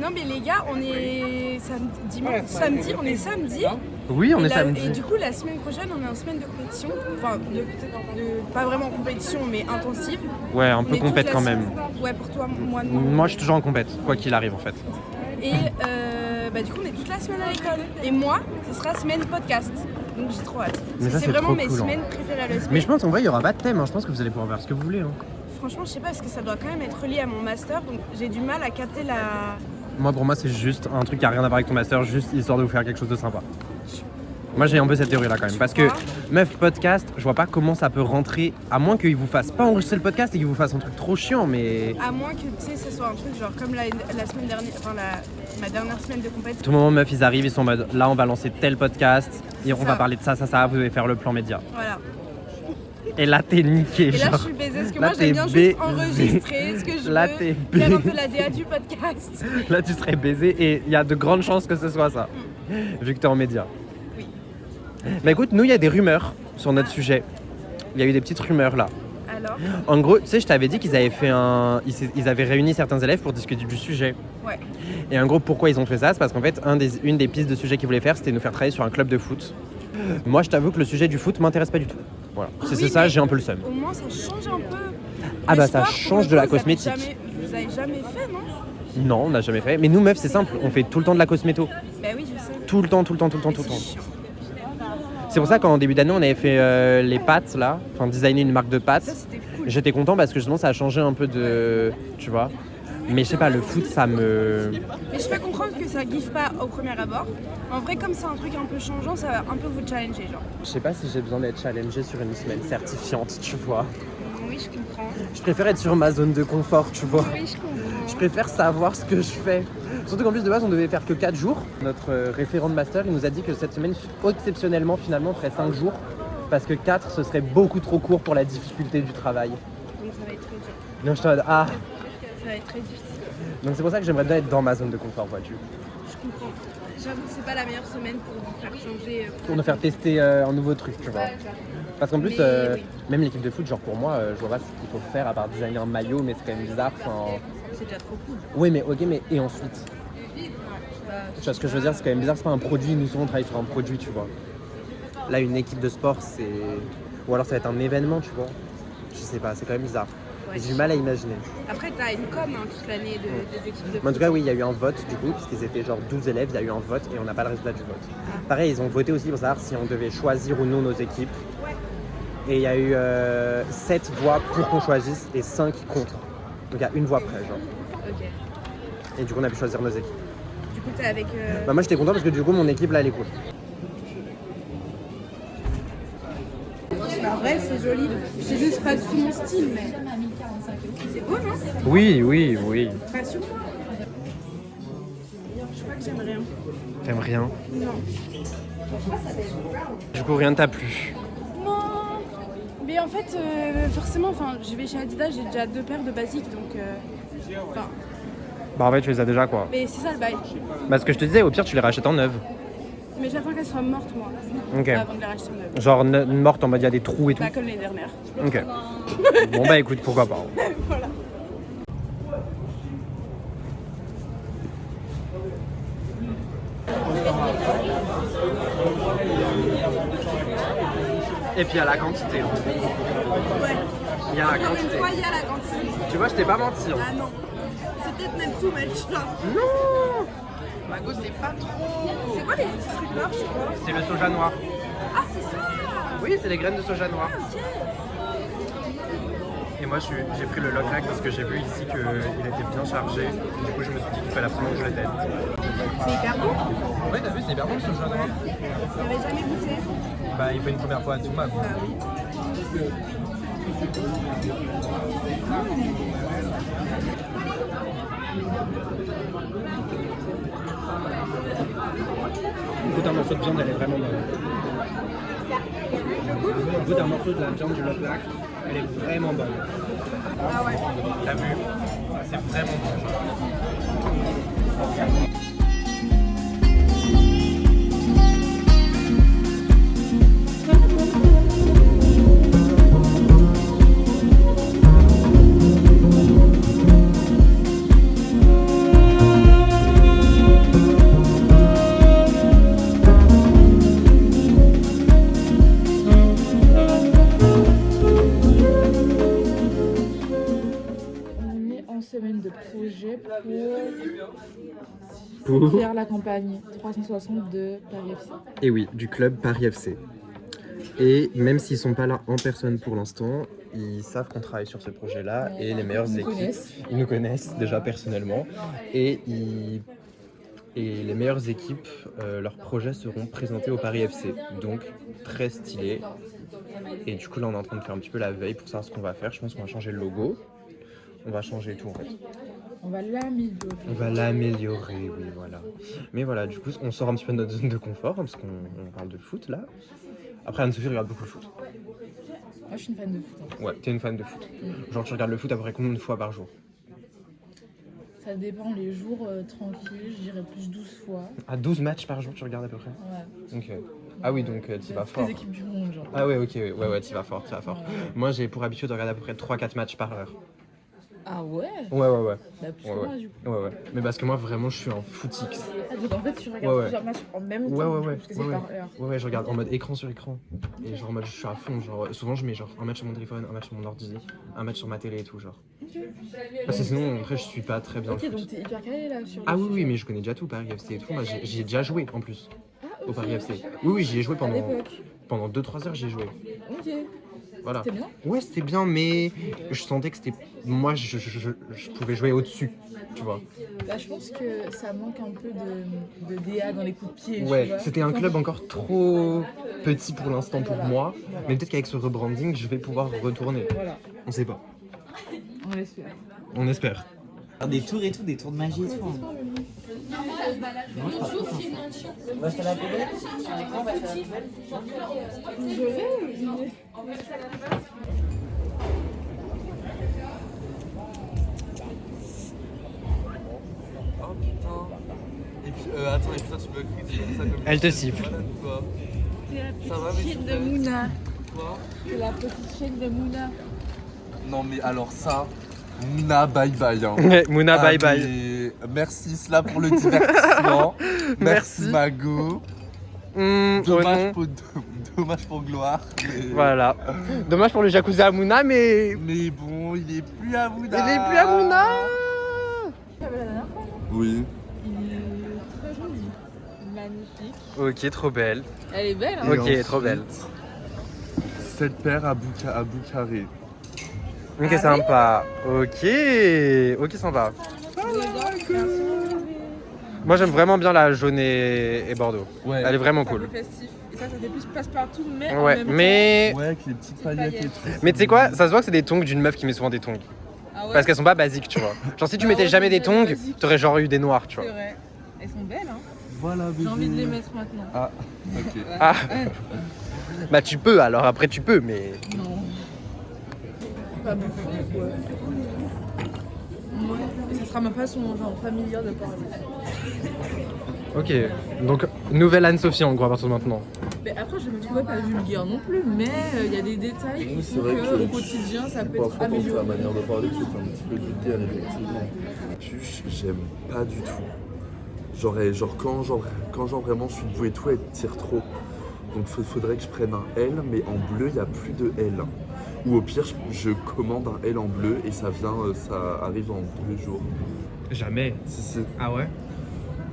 Non mais les gars, on est samedi, on est samedi. Oui, on est samedi. Et du coup, la semaine prochaine, on est en semaine de compétition. Enfin, pas vraiment en compétition, mais intensive. Ouais, un peu compète quand même. Ouais, pour toi, moi non. Moi, je suis toujours en compète, quoi qu'il arrive en fait. Et du coup, on est toute la semaine à l'école. Et moi, ce sera semaine podcast. Donc j'ai trop hâte. Mais ça, c'est vraiment mes cool, semaines préférées à la semaine. Mais je pense en vrai, il n'y aura pas de thème. Hein. Je pense que vous allez pouvoir faire ce que vous voulez. Hein. Franchement, je sais pas, parce que ça doit quand même être lié à mon master. Donc j'ai du mal à capter la... Moi, pour moi, c'est juste un truc qui n'a rien à voir avec ton master, juste histoire de vous faire quelque chose de sympa. Moi, j'ai un peu cette théorie-là quand même. Parce que, meuf, podcast, je vois pas comment ça peut rentrer, à moins qu'ils vous fassent pas enregistrer le podcast et qu'ils vous fassent un truc trop chiant, mais... À moins que, tu sais, ce soit un truc genre comme la semaine dernière, enfin ma dernière semaine de compétition. Tout le moment, meuf, ils arrivent, ils sont en mode, là, on va lancer tel podcast, et on va parler de ça, vous devez faire le plan média. Voilà. Et là, t'es niqué. Et là, je suis baisée, parce que moi, j'aime bien juste enregistrer ce que je veux, faire un peu la DA du podcast. Là, tu serais baisée, et il y a de grandes chances que ce soit ça, vu que t'es en média. Oui. Mais écoute, nous, il y a des rumeurs sur notre sujet. Il y a eu des petites rumeurs, là. Alors ? En gros, tu sais, je t'avais dit qu'ils avaient fait ils avaient réuni certains élèves pour discuter du sujet. Ouais. Et en gros, pourquoi ils ont fait ça ? C'est parce qu'en fait, une des pistes de sujet qu'ils voulaient faire, c'était nous faire travailler sur un club de foot. Moi, je t'avoue que le sujet du foot m'intéresse pas du tout. Voilà. C'est ça, j'ai un peu le seum. Au moins, ça change un peu. Ah bah, ça change de la cosmétique. Vous avez jamais fait, non ? Non, on n'a jamais fait. Mais nous, meuf, c'est simple. On fait tout le temps de la cosméto. Bah oui, je sais. Tout le temps. C'est pour ça qu'en début d'année, on avait fait les pâtes, là. Enfin, designer une marque de pâtes. Ça, c'était cool. J'étais content parce que justement, ça a changé un peu de... Tu vois ? Mais je sais pas, le foot, ça me... Mais je peux comprendre que ça giffe pas au premier abord. En vrai, comme c'est un truc un peu changeant, ça va un peu vous challenger, genre. Je sais pas si j'ai besoin d'être challengée sur une semaine certifiante, tu vois. Oui, je comprends. Je préfère être sur ma zone de confort, tu vois. Oui, je comprends. Je préfère savoir ce que je fais. Surtout qu'en plus de base, on devait faire que 4 jours. Notre référent de master, il nous a dit que cette semaine, exceptionnellement, finalement, on ferait 5 jours. Parce que 4, ce serait beaucoup trop court pour la difficulté du travail. Donc ça va être très dur. Donc je te dis, ah. Ça va être très difficile. Donc c'est pour ça que j'aimerais bien être dans ma zone de confort, vois-tu. Je comprends. J'avoue que c'est pas la meilleure semaine pour vous faire changer. Pour nous faire tester un nouveau truc, tu vois. Parce qu'en plus, oui. même l'équipe de foot, genre pour moi, je vois pas ce qu'il faut faire à part designer un maillot, mais c'est quand même bizarre. C'est déjà trop cool. Oui, mais ok, mais et ensuite tu vois ce que je veux dire, c'est quand même bizarre, c'est pas un produit, nous souvent on travaille sur un produit, tu vois. Là, une équipe de sport, c'est... Ou alors ça va être un événement, tu vois. Je sais pas, c'est quand même bizarre. Ouais, j'ai du mal à imaginer. Après, t'as une com toute l'année des équipes de foot. Mais en tout cas, oui, il y a eu un vote du coup, parce qu'ils étaient genre 12 élèves, il y a eu un vote et on n'a pas le résultat du vote. Pareil, ils ont voté aussi pour savoir si on devait choisir ou non nos équipes. Ouais. Et il y a eu 7 voix pour qu'on choisisse et 5 contre. Donc il y a une voix près, genre. Ok. Et du coup, on a pu choisir nos équipes. Du coup, t'es avec... Bah moi, j'étais content parce que du coup, mon équipe, là, elle est cool. En vrai, c'est joli. C'est juste pas du tout mon style, mais... C'est beau, non ? Oui. Pas sûr. Je crois que j'aime rien. T'aimes rien ? Non. Du coup, rien ne t'a plu. Non. Mais en fait, forcément, enfin, je vais chez Adidas, j'ai déjà 2 paires de basiques, donc... Enfin... Bah en fait, tu les as déjà, quoi. Mais c'est ça le bail. Bah ce que je te disais, au pire, tu les rachètes en neuve. Mais j'attends qu'elles soient mortes, moi. Ok. Avant de les racheter en neuve. Genre morte en mode il y a des trous et tout. Pas comme l'année dernière. Ok. Bon bah écoute, pourquoi pas. Voilà. Et puis il y a la quantité. Ouais. Il y a la Encore quantité. une fois, il y a la quantité. Tu vois, je t'ai pas menti. Hein. Ah non. C'est peut-être même tout match là. Non. Mago, c'est pas trop. C'est quoi les petits trucs noirs, je sais pas. C'est le soja noir. Ah, c'est ça. Oui, c'est les graines de soja noir. Ah, ok. Et moi, j'ai pris le Loclac parce que j'ai vu ici qu'il était bien chargé. Du coup, je me suis dit qu'il fallait absolument que je le teste. C'est hyper bon. Ouais, t'as vu, c'est hyper bon le soja noir. J'avais jamais goûté. Bah, il faut une première fois à tout ma Bah oui. Goûte un morceau de viande, elle est vraiment bonne. Goûte un morceau de la viande du Loclac, elle est vraiment bonne. Ah ouais. T'as vu? C'est vraiment bon. semaines de projet pour faire la campagne 360 de Paris FC. Et oui, du club Paris FC. Et même s'ils sont pas là en personne pour l'instant, ils savent qu'on travaille sur ce projet-là et les meilleures équipes, ils nous connaissent déjà personnellement et les meilleures équipes, leurs projets seront présentés au Paris FC. Donc très stylé. Et du coup là on est en train de faire un petit peu la veille pour savoir ce qu'on va faire. Je pense qu'on va changer le logo. On va changer tout en fait. On va l'améliorer. On va l'améliorer, oui voilà. Mais voilà, du coup on sort un petit peu de notre zone de confort parce qu'on parle de foot là. Après Anne-Sophie regarde beaucoup le foot. Moi je suis une fan de foot. Ouais, t'es une fan de foot. Genre tu regardes le foot à peu près combien de fois par jour? Ça dépend les jours tranquilles, je dirais plus 12 fois. À 12 matchs par jour tu regardes à peu près? Ouais. Ok. Ah oui, donc t'y vas fort. Les équipes du monde, genre. Ah ouais, ok, ouais, t'y vas fort. Ouais. Moi j'ai pour habitude de regarder à peu près 3-4 matchs par heure. Ah ouais? Ouais. Bah plus Ouais, que moi du coup. Ouais. Mais parce que moi vraiment je suis en footix. Ah donc en fait tu regardes Ouais. plusieurs matchs en même temps, Ouais. parce que c'est par heure. Ouais, je regarde en mode écran sur écran. Et genre en mode je suis à fond, genre souvent je mets genre un match sur mon téléphone, un match sur mon ordi, un match sur ma télé et tout genre. Ok. Parce que sinon après je suis pas très bien Ok, le donc foot. t'es hyper calé là sur le Ah sujet. oui, mais je connais déjà tout Paris FC et tout. Moi j'y ai déjà joué en plus Ah, au ok. Paris FC. Oui, j'y ai joué À l'époque. pendant 2-3 heures, j'y ai joué. Ok. Voilà. C'était bien? Ouais, c'était bien, mais je sentais que c'était. Moi, je pouvais jouer au-dessus, tu vois. Bah je pense que ça manque un peu de DA dans les coups de pied. tu Ouais, vois. c'était un club encore trop petit pour l'instant pour moi. Voilà. Mais peut-être qu'avec ce rebranding, je vais pouvoir retourner. Voilà, On sait pas. on l'espère. On espère. Des tours et tout, des tours de magie et tout. Hein. Moi, je crois pas. On va acheter la poubelle. Sur l'écran, on va acheter la poubelle. Oh putain. Et puis, attends, et puis toi, tu me cries ça comme Elle te siffle. malade ou quoi? C'est Ça va, la mais petite tu chaîne de Mouna. Quoi? C'est la petite chaîne de Mouna. Non, mais alors ça, Mouna, bye bye. Hein. Mouna, Ah, bye bye. mais merci Sla pour le divertissement. Merci. Mago. Oh Dommage, non. dommage pour Gloire. Mais... Voilà. Dommage pour le jacuzzi à Mouna, mais. Mais bon, il est plus à Mouna. Il est plus à Mouna. Oui. Il est très joli. Magnifique. Ok, trop belle. Elle est belle, hein? Ok, Et trop belle. Cette paire à bout carré. Ok, sympa. Ok, sympa. Moi, j'aime vraiment bien la jaune et Bordeaux. Ouais. Elle est vraiment Ça cool. fait festif. Et ça fait plus passe-partout, mais en Ouais, même temps. mais. Ouais, avec les petites paillettes et tout. Mais tu sais quoi, ça se voit que c'est des tongs d'une meuf qui met souvent des tongs. Ah ouais, Parce qu'elles sont pas basiques, tu vois. Genre, si tu Bah mettais ouais, jamais des c'est tongs, basique. t'aurais genre eu des noirs, tu c'est vois. vrai. Elles sont belles, hein? Voilà, bébé. J'ai envie de les mettre maintenant. Ah, ok. Ah, bah tu peux, alors après tu peux, mais. Non. Pas beaucoup, quoi. Ouais. Et ça sera ma façon, genre, familière de parler. Ok, donc nouvelle Anne-Sophie en gros à partir de maintenant. Mais après, je me trouvais pas vulgaire non plus, mais il y a des détails qui Oui, c'est font vrai que qu'au quotidien, ça peut être parfois, dans ta amélioré. manière de parler, tu fais un petit peu vulgaire, effectivement. J'aime pas du tout. Genre vraiment je suis debout et tout, elle tire trop. Donc faudrait que je prenne un L, mais en bleu, il n'y a plus de L. Ou au pire, je commande un L en bleu et ça arrive en 2 jours. Jamais. Si. Ah ouais.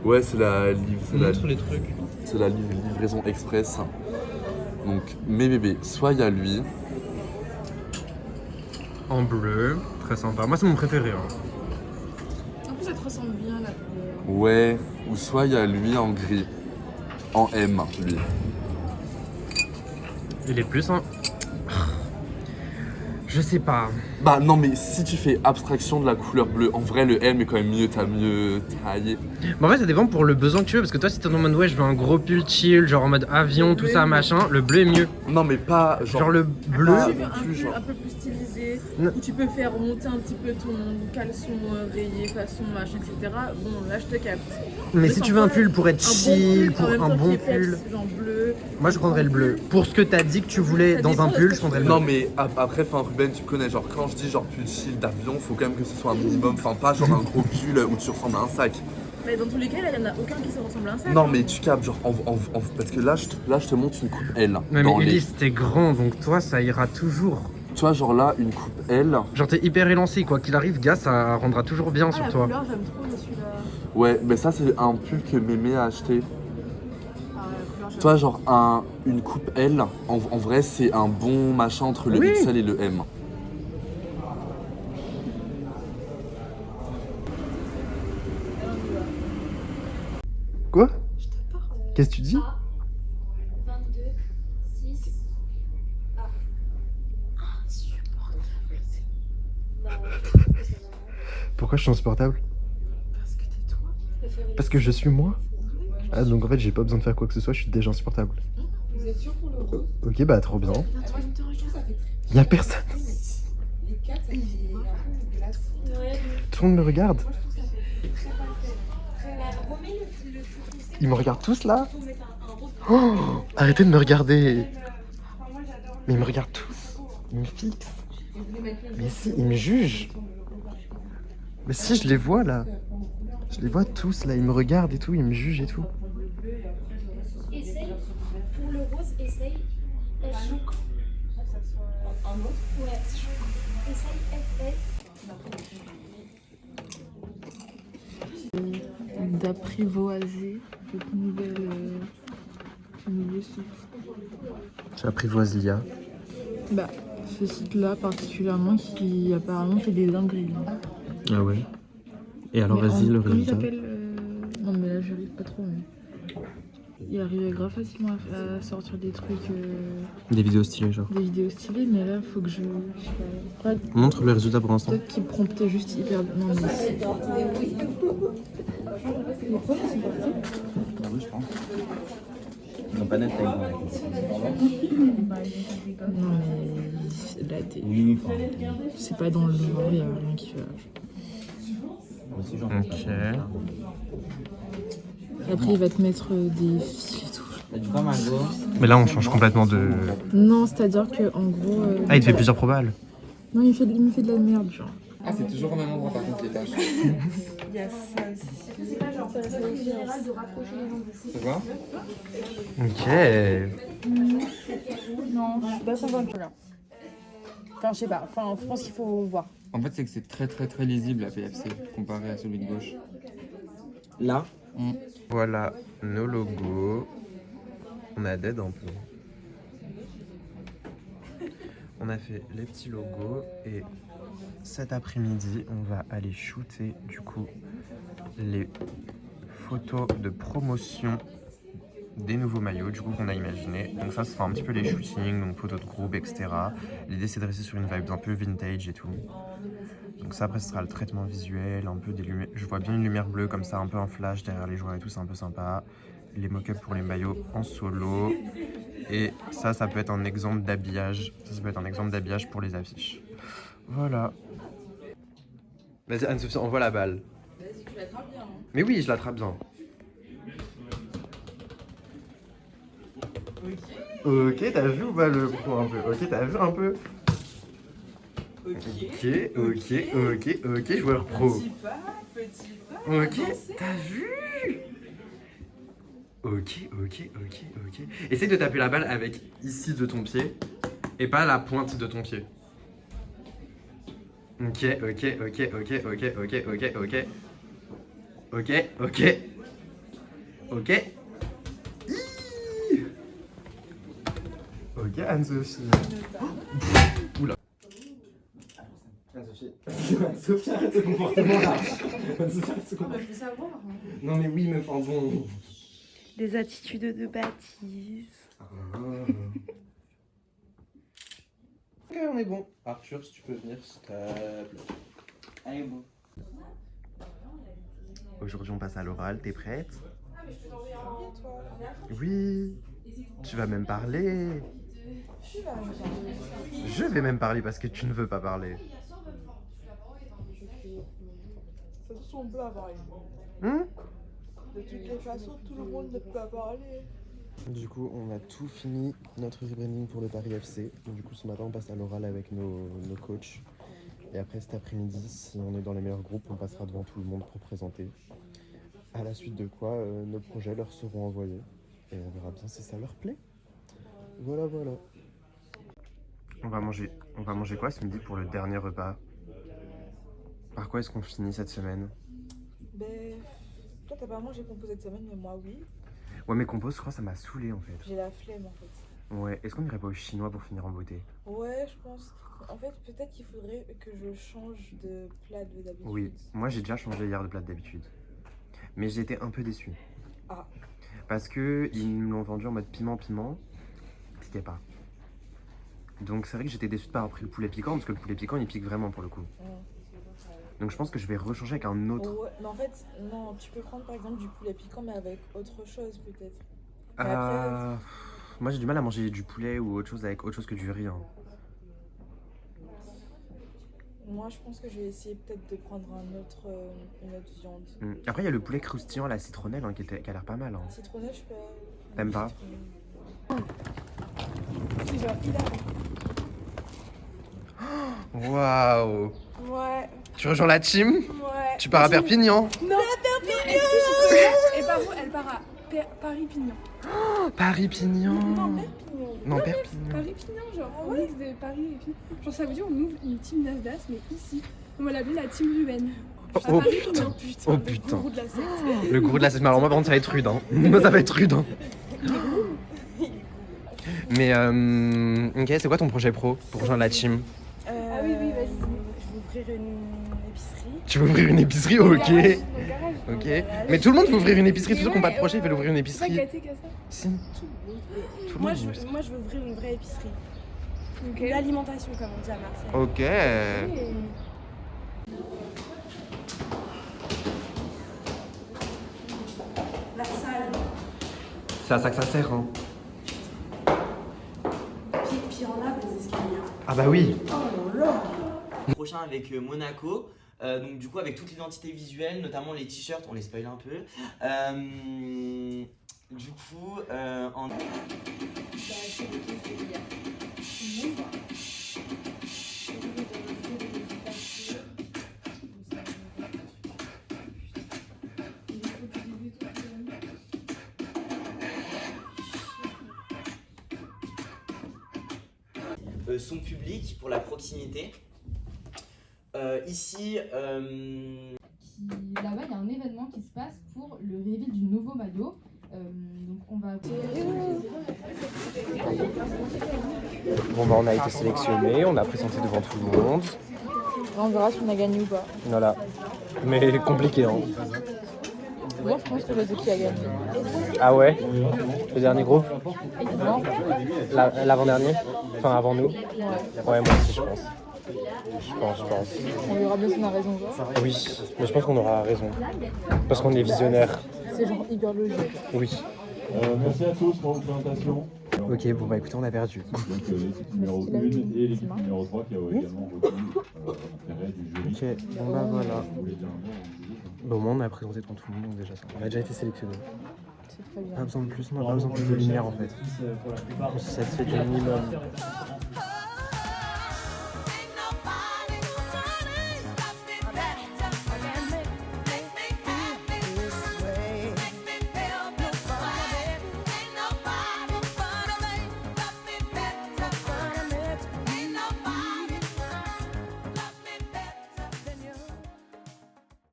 Ouais, c'est la les trucs. c'est la livraison express. Donc mes bébés, soit il y a lui, En bleu, très sympa. Moi c'est mon préféré. Hein. En plus, ça te ressemble bien la couleur. ouais, ou soit il y a lui en gris, en M, lui. Il est plus hein. Je sais pas. Bah non, mais si tu fais abstraction de la couleur bleue, en vrai le M est quand même mieux, t'as mieux taillé. Mais en fait ça dépend pour le besoin que tu veux parce que toi si t'es en mode ouais je veux un gros pull chill, genre en mode avion, tout ça machin, le bleu est mieux. Non mais pas Genre le bleu. Ah, Tu veux un plus, pull genre. un peu plus stylisé, Non. où tu peux faire remonter un petit peu ton caleçon rayé, façon machin, etc. Bon, là, je te capte. Mais si tu veux un pull pour être chill, pour un bon pull. Genre bleu. Moi je prendrais le bleu. Pour ce que t'as dit que tu voulais Ça dans dépend un de pull, ce je que prendrais tu le Non bleu. mais après, enfin Ruben, tu connais, genre quand je dis genre pull chill d'avion, faut quand même que ce soit un minimum, enfin pas genre un gros pull où tu ressembles à un sac. Mais dans tous les cas, là, il n'y en a aucun qui se ressemble à un sac. Non mais tu capes, genre parce que là je te montre une coupe L. Ouais, mais dans les- Ulysse t'es grand donc toi ça ira toujours. tu vois, genre là, une coupe L. Genre t'es hyper élancé, quoi qu'il arrive, gars, ça rendra toujours bien sur la toi. couleur, j'aime trop celui-là. Ouais, mais ça, c'est un pull que Mémé a acheté. Ah, la couleur, Tu vois, genre une coupe L, en vrai, c'est un bon machin entre le Oui. XL et le M. Quoi? Qu'est-ce que tu dis? 22, 6. Pourquoi je suis insupportable? Parce que t'es toi. Parce que je suis moi. Ah, donc en fait, j'ai pas besoin de faire quoi que ce soit, je suis déjà insupportable. Vous êtes sûr pour le rose? Ok, bah trop bien. Toi, je te regarde. Y'a personne. Les 4, c'est glace. Tout le monde me regarde. Ils me regardent tous là. Oh, arrêtez de me regarder. Mais ils me regardent tous. Ils me fixent. Mais si, ils me jugent. Mais si, je les vois là. Je les vois tous là, ils me regardent et tout, ils me jugent et tout. Essaye, pour le rose, essaye. Ouais. Essaye FF. D'apprivoiser cette nouvelle nouveau site. J'apprivoise l'IA. Bah, ce site-là particulièrement qui apparemment fait des dingueries. Ah ouais. Et alors Mais vas-y, le comment il résultat. s'appelle Non mais là j'arrive pas trop. Mais... Il arrivait grave facilement à sortir des trucs, Des vidéos stylées genre. des vidéos stylées, mais là faut que je sais pas. Montre le résultat pour l'instant. Peut-être qu'il promptait juste hyper bien. Non mais Oui, je pense. Ils n'ont pas net avec moi. non mais là t'es. Oui, enfin. C'est pas dans le genre, il y a rien qui va. Moi aussi, j'en Ok. Après il va te mettre des fils et tout. T'as du quoi, Margot? Mais là, on change complètement de. Non, c'est-à-dire que en gros. Ah, il te fait plusieurs probales. Non, il me fait de la merde, genre. Ah, c'est toujours au même endroit par contre les tâches. C'est quoi? Ok. Non, je suis pas convaincue là. Enfin, je sais pas. Enfin, je pense qu'il faut voir. En fait, c'est que c'est très lisible la PFC comparé à celui de gauche. Là, Voilà nos logos. On a dead un peu. On a fait les petits logos et cet après-midi, on va aller shooter du coup les photos de promotion des nouveaux maillots du coup qu'on a imaginé. Donc ça, ce sera un petit peu les shootings, donc photos de groupe, etc. L'idée, c'est de rester sur une vibe un peu vintage et tout. Donc ça, après, ce sera le traitement visuel, un peu des lumières. Je vois bien une lumière bleue comme ça, un peu un flash derrière les joueurs et tout, c'est un peu sympa. Les mock-ups pour les maillots en solo. Et ça peut être un exemple d'habillage. Ça peut être un exemple d'habillage pour les affiches. Voilà. Vas-y, Anne-Sophie, envoie la balle. Vas-y, tu l'attrapes bien. Hein. Mais oui, je l'attrape bien. Ok, t'as vu ou pas le pro un peu? Ok, t'as vu un peu? Ok, joueur pro. Petit pas. Ok, t'as vu? Ok. Essaye de taper la balle avec ici de ton pied et pas la pointe de ton pied. Ok. Hiiii. Ok, Anne-Sophie. Oula. Anne-Sophie, arrête ce comportement là. Anne-Sophie, arrête ce comportement. Je veux savoir. Hein. Non mais oui, mais enfin bon. Des attitudes de bâtisse. Ok, on est bon. Arthur, si tu peux venir, s'il te plaît. allez, bon. Aujourd'hui, on passe à l'oral. T'es prête? Oui. Tu vas même parler. Je vais même parler parce que tu ne veux pas parler. De toute façon, on peut parler. De toutes les façons, tout le monde ne peut pas parler. Du coup, on a tout fini notre rebranding pour le Paris FC. Du coup, ce matin, on passe à l'oral avec nos coachs. Et après, cet après-midi, si on est dans les meilleurs groupes, on passera devant tout le monde pour présenter. À la suite de quoi, nos projets leur seront envoyés. Et on verra bien si ça leur plaît. Voilà. On va manger quoi ce midi pour le dernier repas? Par quoi est-ce qu'on finit cette semaine? Ben, toi t'as pas mangé compo cette semaine, mais moi oui. Ouais, mais compos, je crois que ça m'a saoulé en fait. J'ai la flemme en fait. Ouais, est-ce qu'on irait pas au chinois pour finir en beauté? Ouais, je pense. En fait, peut-être qu'il faudrait que je change de plat de d'habitude. Oui, moi j'ai déjà changé hier de plat d'habitude. Mais j'ai été un peu déçu. Ah. Parce que ils me l'ont vendu en mode piment, piquait pas. Donc c'est vrai que j'étais déçu de pas avoir pris le poulet piquant, parce que le poulet piquant il pique vraiment pour le coup. Donc je pense que je vais rechanger avec un autre. Ouais, mais en fait, non, tu peux prendre par exemple du poulet piquant, mais avec autre chose peut-être. Mais après, Moi j'ai du mal à manger du poulet ou autre chose avec autre chose que du riz. Hein. moi je pense que je vais essayer peut-être de prendre une autre viande. Après il y a le poulet croustillant à la citronnelle hein, qui a l'air pas mal. Hein. Citronnelle, je peux. T'aimes pas? C'est genre hilarant. Waouh! Ouais. Tu rejoins la team? Ouais. Tu pars à Perpignan? Non, Perpignan. Et par où elle part à Paris-Pignon. Paris-Pignan! Non, Perpignan. Non, Perpignan. Paris-Pignon, genre en mix de Paris et puis. Genre ça veut dire on ouvre une team Nasdaq, mais ici. On va l'appeler la team Ruben. Oh putain! Oh Le putain! gourou de la secte. Le gourou de la secte. Alors moi par contre ça va être rude. Hein. Moi ça va être rude. Hein. Mais ok, c'est quoi ton projet pro pour rejoindre la team? Ah oui, vas-y. Je vais ouvrir une épicerie. Tu veux ouvrir une épicerie? Ok. Au garage. Ok. Mais tout le monde veut ouvrir une épicerie. Tous ceux qui n'ont pas de projet veulent ouvrir une C'est pas épicerie. gâté qu'à ça. Si. Tout le Moi monde je, veut une épicerie. moi, je veux ouvrir une vraie épicerie. Ok. D'alimentation, comme on dit à Marseille. Ok. La salle. C'est à ça que ça sert. Hein. Puis on a des escaliers. Ah bah oui. Prochain avec Monaco. Donc du coup avec toute l'identité visuelle, notamment les t-shirts, on les spoil un peu. Du coup en... son public pour la proximité. Ici, Là-bas, il y a un événement qui se passe pour le reveal du nouveau maillot. Donc on va... Bon bah on a été sélectionné, on a présenté devant tout le monde. On verra si on a gagné ou pas. Voilà. Mais compliqué hein. Moi je pense que je sais qui a gagné. Ah ouais? Le dernier groupe? Non. L'avant-dernier? Enfin avant nous? Ouais moi aussi je pense. Je pense. On verra bien si on a raison. Oui, mais je pense qu'on aura raison. Parce qu'on est visionnaire. C'est genre hyper logique. Oui. Merci à tous pour votre présentation. Ok, bon bah écoutez, on a perdu. Donc l'équipe numéro 1 et l'équipe numéro 3 qui a également retenu l'intérêt du jury. Ok, bon bah voilà. Vous voulez dire un mot? Bon, au moins on a présenté devant tout le monde déjà ça. On a déjà été sélectionné. C'est très bien. Pas besoin de plus, on a pas besoin de plus de lumière en fait. On se satisfait du minimum.